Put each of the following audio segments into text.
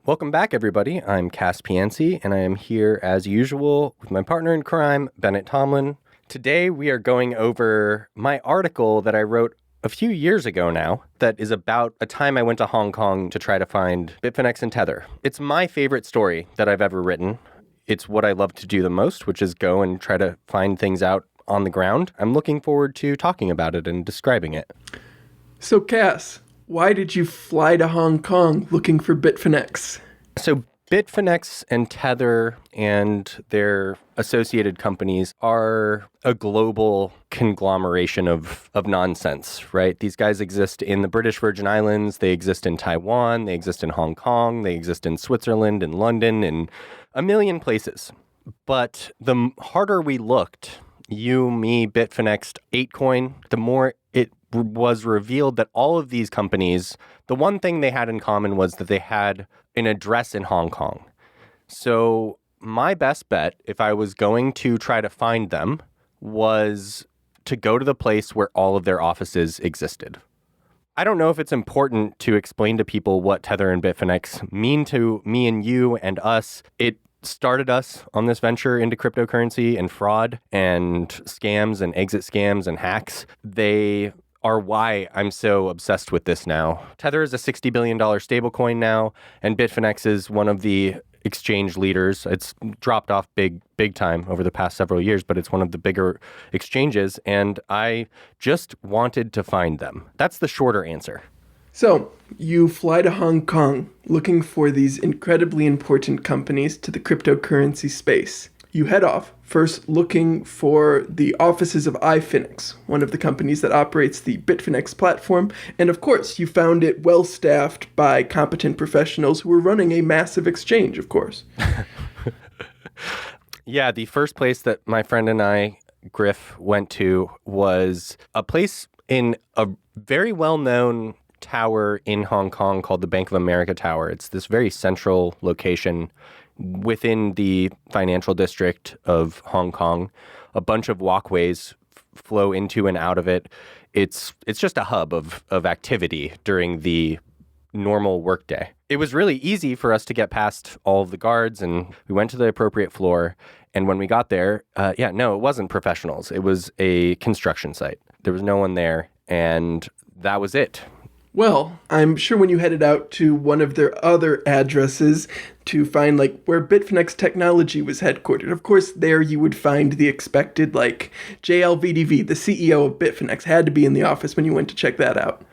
Welcome back, everybody. I'm Piancey, and I am here as usual with my partner in crime, Bennett Tomlin. Today, we are going over my article that I wrote a few years ago now that is about a time I went to Hong Kong to try to find Bitfinex and Tether. It's my favorite story that I've ever written. It's what I love to do the most, which is go and try to find things out on the ground. I'm looking forward to talking about it and describing it. So, Cass, why did you fly to Hong Kong looking for Bitfinex? So Bitfinex and Tether and their associated companies are a global conglomeration of nonsense, right? These guys exist in the British Virgin Islands, they exist in Taiwan, they exist in Hong Kong, they exist in Switzerland and London and a million places. But the harder we looked, you, me, Bitfinex, 8coin, the more it was revealed that all of these companies, the one thing they had in common was that they had an address in Hong Kong. So my best bet, if I was going to try to find them, was to go to the place where all of their offices existed. I don't know if it's important to explain to people what Tether and Bitfinex mean to me and you and us. It started us on this venture into cryptocurrency and fraud and scams and exit scams and hacks. They are why I'm so obsessed with this now. Tether is a $60 billion stablecoin now, and Bitfinex is one of the exchange leaders. It's dropped off big time over the past several years, but it's one of the bigger exchanges, and I just wanted to find them. That's the shorter answer. So, you fly to Hong Kong looking for these incredibly important companies to the cryptocurrency space. You head off, first looking for the offices of iFinex, one of the companies that operates the Bitfinex platform, and of course, you found it well-staffed by competent professionals who were running a massive exchange, of course. Yeah, the first place that my friend and I, Griff, went to was a place in a very well-known tower in Hong Kong called the Bank of America Tower. It's this very central location within the financial district of Hong Kong. A bunch of walkways flow into and out of it. It's just a hub of activity during the normal workday. It was really easy for us to get past all of the guards, and we went to the appropriate floor. And when we got there, it wasn't professionals. It was a construction site. There was no one there, and that was it. Well, I'm sure when you headed out to one of their other addresses to find where Bitfinex Technology was headquartered, of course there you would find the expected JLVDV, the CEO of Bitfinex, had to be in the office when you went to check that out.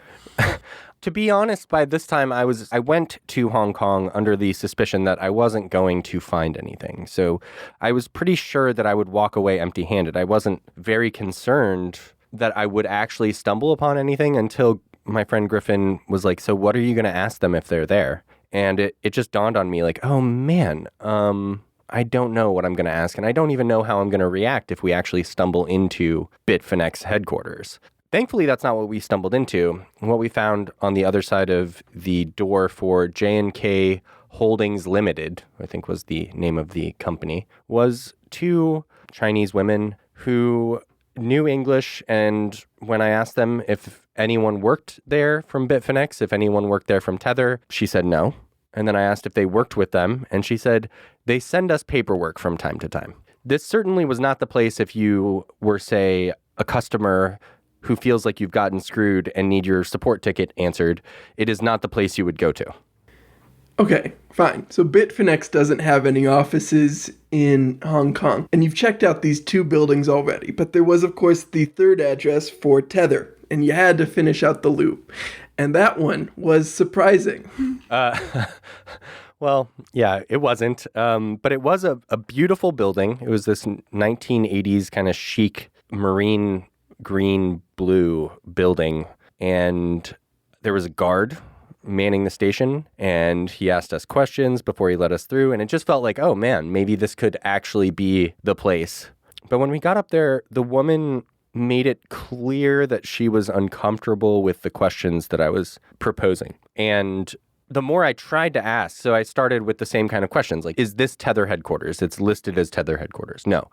To be honest, by this time I went to Hong Kong under the suspicion that I wasn't going to find anything. So I was pretty sure that I would walk away empty-handed. I wasn't very concerned that I would actually stumble upon anything until my friend Griffin was like, so what are you going to ask them if they're there? And it just dawned on me oh man, I don't know what I'm going to ask. And I don't even know how I'm going to react if we actually stumble into Bitfinex headquarters. Thankfully, that's not what we stumbled into. What we found on the other side of the door for J&K Holdings Limited, I think was the name of the company, was two Chinese women who knew English, and when I asked them if anyone worked there from Bitfinex, if anyone worked there from Tether, she said no. And then I asked if they worked with them, and she said, they send us paperwork from time to time. This certainly was not the place if you were, say, a customer who feels like you've gotten screwed and need your support ticket answered. It is not the place you would go to. Okay, fine. So Bitfinex doesn't have any offices in Hong Kong, and you've checked out these two buildings already, but there was, of course, the third address for Tether, and you had to finish out the loop. And that one was surprising. Well, yeah, it wasn't, but it was a beautiful building. It was this 1980s kind of chic marine green blue building, and there was a guard manning the station, and he asked us questions before he let us through, and it just felt like, oh man, maybe this could actually be the place. But when we got up there, the woman made it clear that she was uncomfortable with the questions that I was proposing. And the more I tried to ask, so I started with the same kind of questions, like, is this Tether headquarters? It's listed as Tether headquarters. No.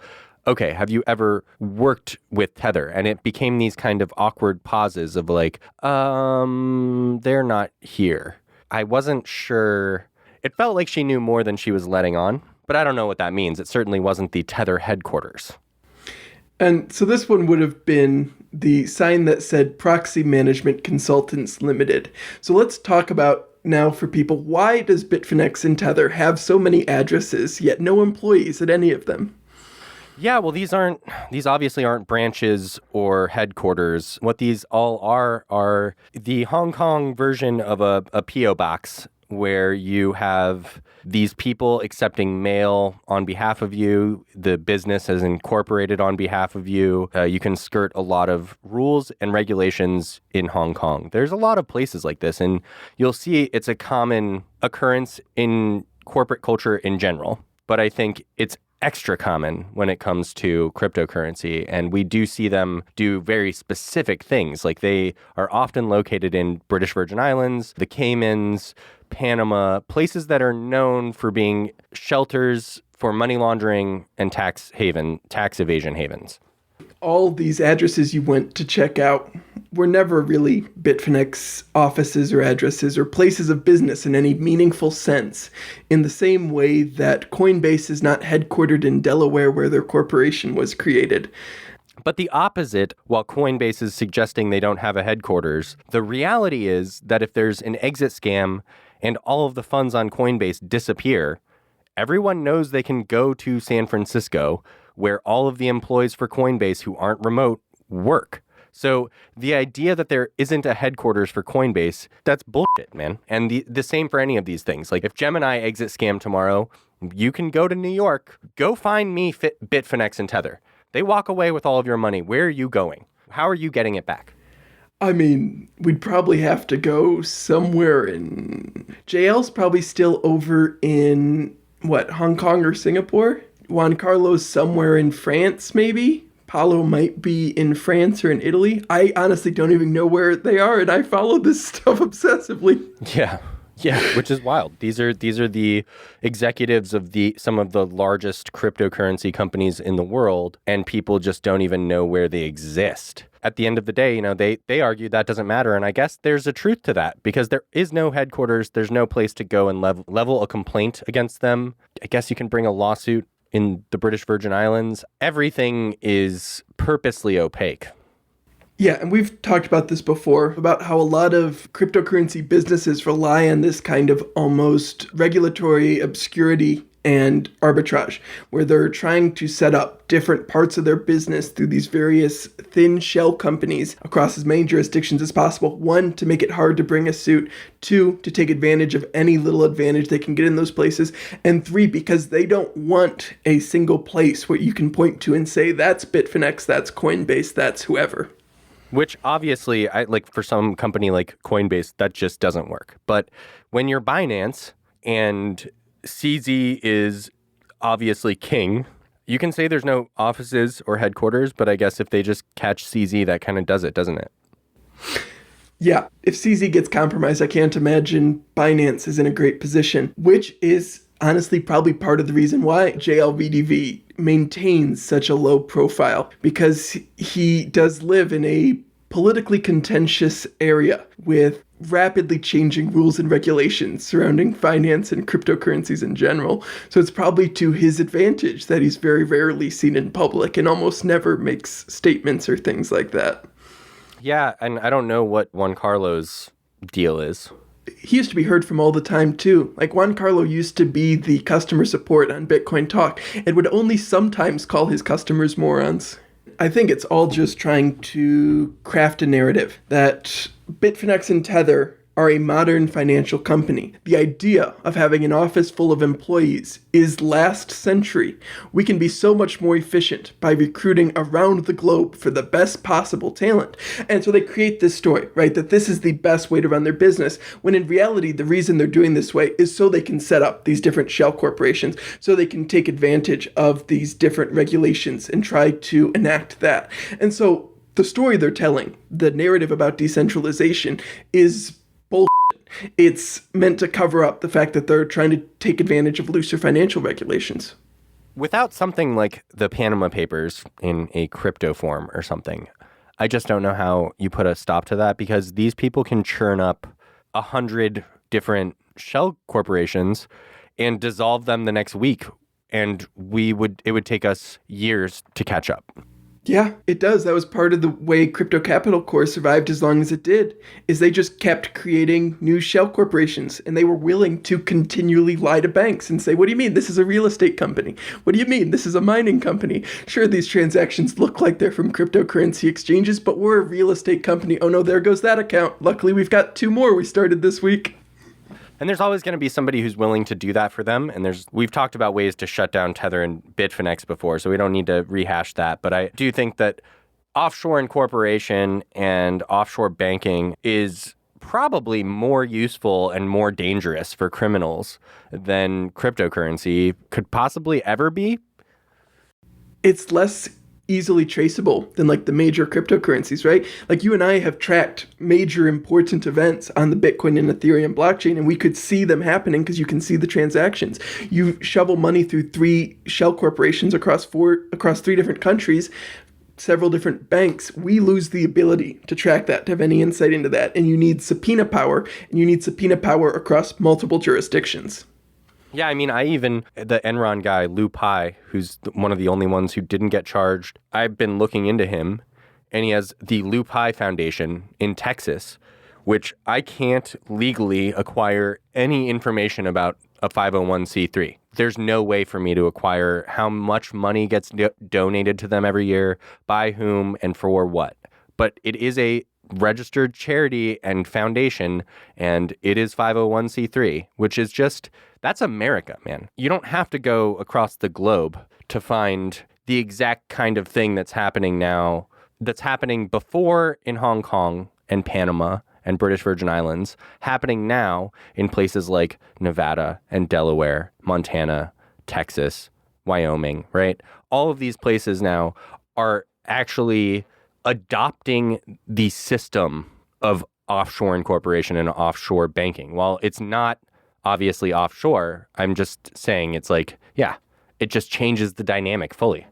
Okay, have you ever worked with Tether? And it became these kind of awkward pauses of like, they're not here. I wasn't sure It felt like she knew more than she was letting on, but I don't know what that means. It certainly wasn't the Tether headquarters. And so this one would have been the sign that said Proxy Management Consultants Limited. So let's talk about now for people, why does Bitfinex and Tether have so many addresses, yet no employees at any of them? Yeah, well, these obviously aren't branches or headquarters. What these all are the Hong Kong version of a P.O. box, where you have these people accepting mail on behalf of you. The business is incorporated on behalf of you. You can skirt a lot of rules and regulations in Hong Kong. There's a lot of places like this, and you'll see it's a common occurrence in corporate culture in general. But I think it's extra common when it comes to cryptocurrency. And we do see them do very specific things. Like they are often located in British Virgin Islands, the Caymans, Panama, places that are known for being shelters for money laundering and tax evasion havens. All these addresses you went to check out were never really Bitfinex offices or addresses or places of business in any meaningful sense, in the same way that Coinbase is not headquartered in Delaware where their corporation was created. But the opposite, while Coinbase is suggesting they don't have a headquarters, the reality is that if there's an exit scam and all of the funds on Coinbase disappear, everyone knows they can go to San Francisco, where all of the employees for Coinbase who aren't remote work. So the idea that there isn't a headquarters for Coinbase, that's bullshit, man. And the same for any of these things. Like if Gemini exit scam tomorrow, you can go to New York, go find me Bitfinex and Tether. They walk away with all of your money. Where are you going? How are you getting it back? I mean, we'd probably have to go somewhere in... JL's probably still over in, Hong Kong or Singapore? Juan Carlos somewhere in France, maybe? Paulo might be in France or in Italy. I honestly don't even know where they are, and I follow this stuff obsessively. Yeah, which is wild. These are the executives of some of the largest cryptocurrency companies in the world, and people just don't even know where they exist. At the end of the day, they argue that doesn't matter, and I guess there's a truth to that, because there is no headquarters, there's no place to go and level a complaint against them. I guess you can bring a lawsuit in the British Virgin Islands. Everything is purposely opaque. Yeah, and we've talked about this before, about how a lot of cryptocurrency businesses rely on this kind of almost regulatory obscurity and arbitrage, where they're trying to set up different parts of their business through these various thin shell companies across as many jurisdictions as possible. One, to make it hard to bring a suit. Two, to take advantage of any little advantage they can get in those places. And three, because they don't want a single place where you can point to and say, that's Bitfinex, that's Coinbase, that's whoever. Which obviously, for some company like Coinbase, that just doesn't work. But when you're Binance and CZ is obviously king, you can say there's no offices or headquarters, but I guess if they just catch CZ, that kind of does it, doesn't it? Yeah, if CZ gets compromised, I can't imagine Binance is in a great position, which is honestly probably part of the reason why JLVDV maintains such a low profile, because he does live in a politically contentious area with rapidly changing rules and regulations surrounding finance and cryptocurrencies in general. So it's probably to his advantage that he's very rarely seen in public and almost never makes statements or things like that. Yeah, and I don't know what Juan Carlos' deal is. He used to be heard from all the time, too. Like, Juan Carlo used to be the customer support on Bitcoin Talk and would only sometimes call his customers morons. I think it's all just trying to craft a narrative that Bitfinex and Tether are a modern financial company. The idea of having an office full of employees is last century. We can be so much more efficient by recruiting around the globe for the best possible talent. And so they create this story, right, that this is the best way to run their business, when in reality, the reason they're doing this way is so they can set up these different shell corporations, so they can take advantage of these different regulations and try to enact that. And so the story they're telling, the narrative about decentralization, is bullshit. It's meant to cover up the fact that they're trying to take advantage of looser financial regulations. Without something like the Panama Papers in a crypto form or something, I just don't know how you put a stop to that, because these people can churn up 100 different shell corporations and dissolve them the next week. And it would take us years to catch up. Yeah, it does. That was part of the way Crypto Capital Core survived as long as it did, is they just kept creating new shell corporations, and they were willing to continually lie to banks and say, what do you mean? This is a real estate company. What do you mean? This is a mining company. Sure, these transactions look like they're from cryptocurrency exchanges, but we're a real estate company. Oh no, there goes that account. Luckily, we've got 2 more we started this week. And there's always going to be somebody who's willing to do that for them. And we've talked about ways to shut down Tether and Bitfinex before, so we don't need to rehash that. But I do think that offshore incorporation and offshore banking is probably more useful and more dangerous for criminals than cryptocurrency could possibly ever be. It's less easily traceable than like the major cryptocurrencies, right? Like you and I have tracked major important events on the Bitcoin and Ethereum blockchain, and we could see them happening because you can see the transactions. You shovel money through 3 shell corporations across 3 different countries, several different banks. We lose the ability to track that, to have any insight into that. And you need subpoena power, and you need subpoena power across multiple jurisdictions. Yeah, I mean, the Enron guy, Lou Pai, who's one of the only ones who didn't get charged, I've been looking into him, and he has the Lou Pai Foundation in Texas, which I can't legally acquire any information about a 501c3. There's no way for me to acquire how much money gets donated to them every year, by whom, and for what. But it is a registered charity and foundation, and it is 501c3, which is that's America, man. You don't have to go across the globe to find the exact kind of thing that's happening now, that's happening before in Hong Kong and Panama and British Virgin Islands, happening now in places like Nevada and Delaware, Montana, Texas, Wyoming, right? All of these places now are actually adopting the system of offshore incorporation and offshore banking. While it's not obviously offshore, I'm just saying it's like, yeah, it just changes the dynamic fully.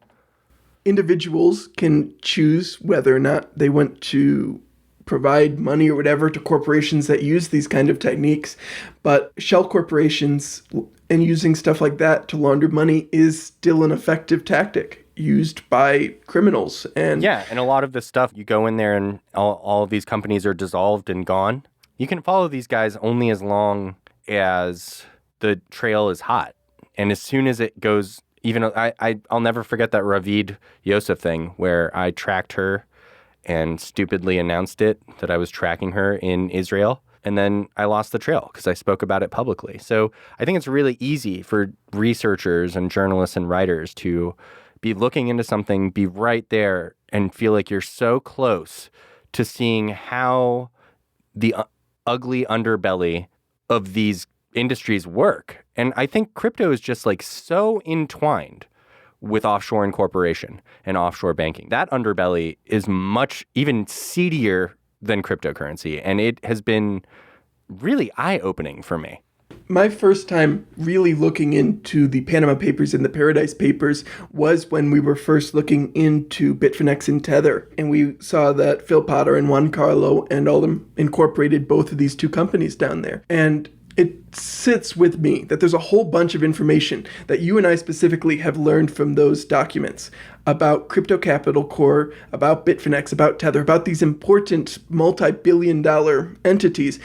Individuals can choose whether or not they want to provide money or whatever to corporations that use these kind of techniques, but shell corporations and using stuff like that to launder money is still an effective tactic used by criminals. And yeah, and a lot of the stuff, you go in there and all of these companies are dissolved and gone. You can follow these guys only as long as the trail is hot. And as soon as it goes, even I'll never forget that Ravid Yosef thing where I tracked her and stupidly announced it that I was tracking her in Israel. And then I lost the trail because I spoke about it publicly. So I think it's really easy for researchers and journalists and writers to be looking into something, be right there, and feel like you're so close to seeing how the ugly underbelly of these industries work. And I think crypto is just like so entwined with offshore incorporation and offshore banking. That underbelly is much even seedier than cryptocurrency. And it has been really eye-opening for me. My first time really looking into the Panama Papers and the Paradise Papers was when we were first looking into Bitfinex and Tether. And we saw that Phil Potter and Juan Carlo and all them incorporated both of these 2 companies down there. And it sits with me that there's a whole bunch of information that you and I specifically have learned from those documents about Crypto Capital Core, about Bitfinex, about Tether, about these important multi-billion-dollar entities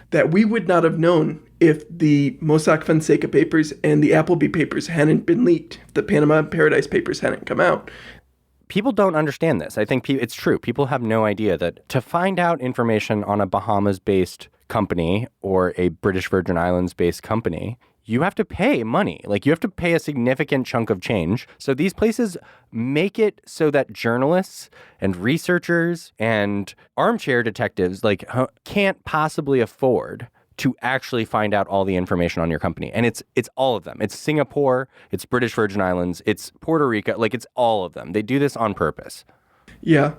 that we would not have known if the Mossack Fonseca papers and the Appleby papers hadn't been leaked, if the Panama Paradise Papers hadn't come out. People don't understand this. I think it's true. People have no idea that to find out information on a Bahamas-based company or a British Virgin Islands-based company, you have to pay money. Like, you have to pay a significant chunk of change. So these places make it so that journalists and researchers and armchair detectives can't possibly afford to actually find out all the information on your company. And it's all of them. It's Singapore, it's British Virgin Islands, it's Puerto Rico, it's all of them. They do this on purpose. Yeah.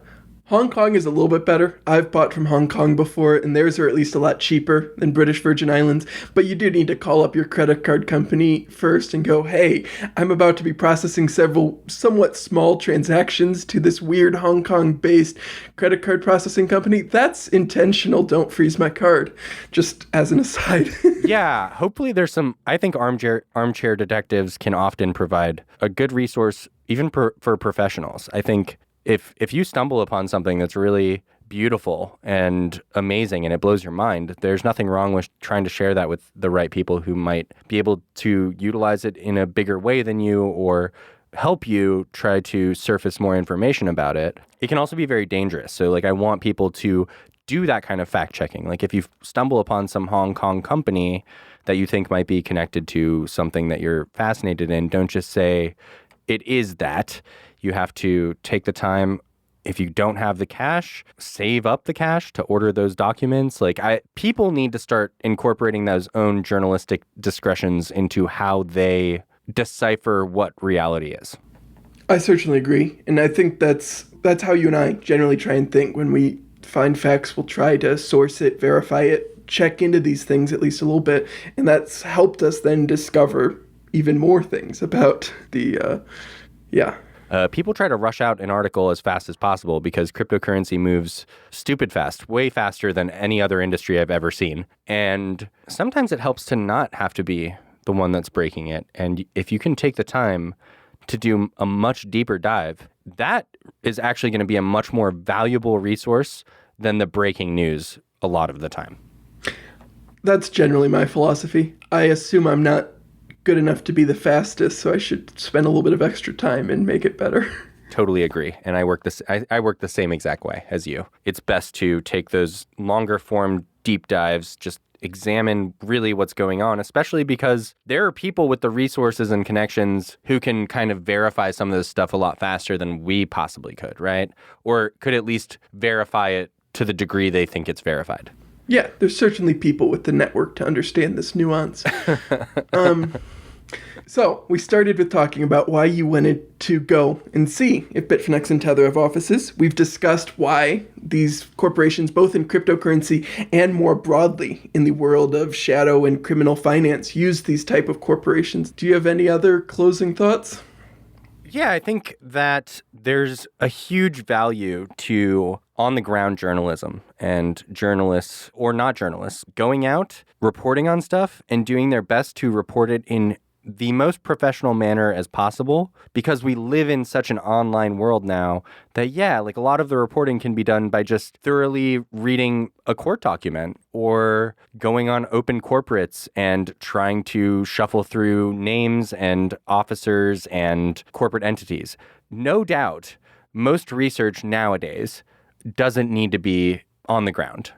Hong Kong is a little bit better. I've bought from Hong Kong before, and theirs are at least a lot cheaper than British Virgin Islands. But you do need to call up your credit card company first and go, hey, I'm about to be processing several somewhat small transactions to this weird Hong Kong-based credit card processing company. That's intentional. Don't freeze my card. Just as an aside. Yeah, hopefully there's some, I think armchair detectives can often provide a good resource, even for professionals. I think if you stumble upon something that's really beautiful and amazing and it blows your mind, there's nothing wrong with trying to share that with the right people who might be able to utilize it in a bigger way than you or help you try to surface more information about it. It can also be very dangerous. So I want people to do that kind of fact checking. If you stumble upon some Hong Kong company that you think might be connected to something that you're fascinated in, don't just say it is that. You have to take the time. If you don't have the cash, save up the cash to order those documents. People need to start incorporating those own journalistic discretions into how they decipher what reality is. I certainly agree. And I think that's how you and I generally try and think when we find facts. We'll try to source it, verify it, check into these things at least a little bit. And that's helped us then discover even more things about the, People try to rush out an article as fast as possible because cryptocurrency moves stupid fast, way faster than any other industry I've ever seen. And sometimes it helps to not have to be the one that's breaking it. And if you can take the time to do a much deeper dive, that is actually going to be a much more valuable resource than the breaking news a lot of the time. That's generally my philosophy. I assume I'm not good enough to be the fastest, so I should spend a little bit of extra time and make it better. Totally agree. And I work the same exact way as you. It's best to take those longer form deep dives, just examine really what's going on, especially because there are people with the resources and connections who can kind of verify some of this stuff a lot faster than we possibly could, right? Or could at least verify it to the degree they think it's verified. Yeah, there's certainly people with the network to understand this nuance. So we started with talking about why you wanted to go and see if Bitfinex and Tether have offices. We've discussed why these corporations, both in cryptocurrency and more broadly in the world of shadow and criminal finance, use these type of corporations. Do you have any other closing thoughts? Yeah, I think that there's a huge value to on-the-ground journalism and journalists or not journalists going out, reporting on stuff, and doing their best to report it in the most professional manner as possible, because we live in such an online world now that, a lot of the reporting can be done by just thoroughly reading a court document or going on open corporates and trying to shuffle through names and officers and corporate entities. No doubt, most research nowadays doesn't need to be on the ground.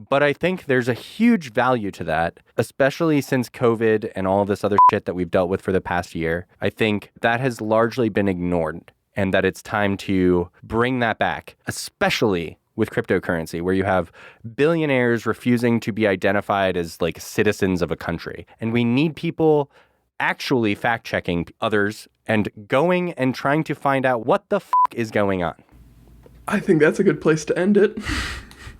But I think there's a huge value to that, especially since COVID and all of this other shit that we've dealt with for the past year. I think that has largely been ignored, and that it's time to bring that back, especially with cryptocurrency, where you have billionaires refusing to be identified as citizens of a country. And we need people actually fact-checking others and going and trying to find out what the fuck is going on. I think that's a good place to end it.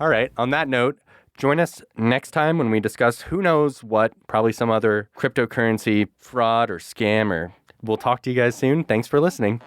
All right. On that note, join us next time when we discuss who knows what, probably some other cryptocurrency fraud or scam, or we'll talk to you guys soon. Thanks for listening.